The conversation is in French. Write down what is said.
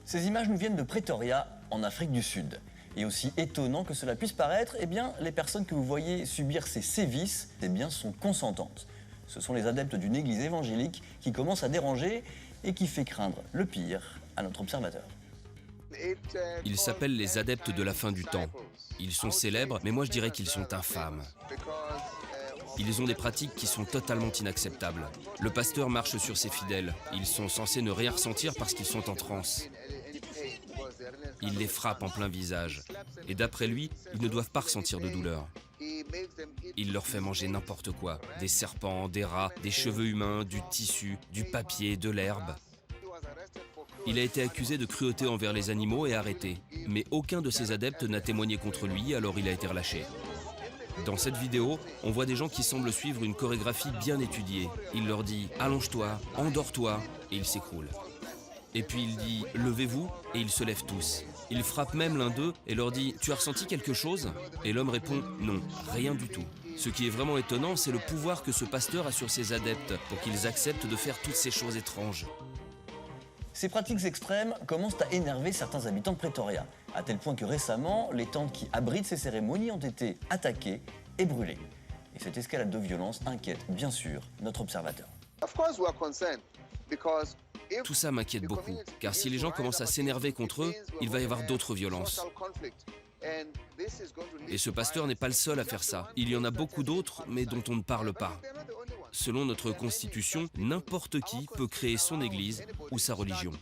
Ces images nous viennent de Pretoria, en Afrique du Sud. Et aussi étonnant que cela puisse paraître, eh bien, les personnes que vous voyez subir ces sévices, eh bien, sont consentantes. Ce sont les adeptes d'une église évangélique qui commencent à déranger et qui fait craindre le pire à notre observateur. Ils s'appellent les adeptes de la fin du temps. Ils sont célèbres, mais moi je dirais qu'ils sont infâmes. Ils ont des pratiques qui sont totalement inacceptables. Le pasteur marche sur ses fidèles. Ils sont censés ne rien ressentir parce qu'ils sont en transe. Il les frappe en plein visage. Et d'après lui, ils ne doivent pas ressentir de douleur. Il leur fait manger n'importe quoi. Des serpents, des rats, des cheveux humains, du tissu, du papier, de l'herbe. Il a été accusé de cruauté envers les animaux et arrêté. Mais aucun de ses adeptes n'a témoigné contre lui, alors il a été relâché. Dans cette vidéo, on voit des gens qui semblent suivre une chorégraphie bien étudiée. Il leur dit « allonge-toi, endors-toi » et ils s'écroulent. Et puis il dit « levez-vous » et ils se lèvent tous. Il frappe même l'un d'eux et leur dit « tu as ressenti quelque chose ?» Et l'homme répond « non, rien du tout ». Ce qui est vraiment étonnant, c'est le pouvoir que ce pasteur a sur ses adeptes pour qu'ils acceptent de faire toutes ces choses étranges. Ces pratiques extrêmes commencent à énerver certains habitants de Pretoria, à tel point que récemment, les tentes qui abritent ces cérémonies ont été attaquées et brûlées. Et cette escalade de violence inquiète bien sûr notre observateur. Tout ça m'inquiète beaucoup, car si les gens commencent à s'énerver contre eux, il va y avoir d'autres violences. Et ce pasteur n'est pas le seul à faire ça. Il y en a beaucoup d'autres, mais dont on ne parle pas. Selon notre constitution, n'importe qui peut créer son église ou sa religion.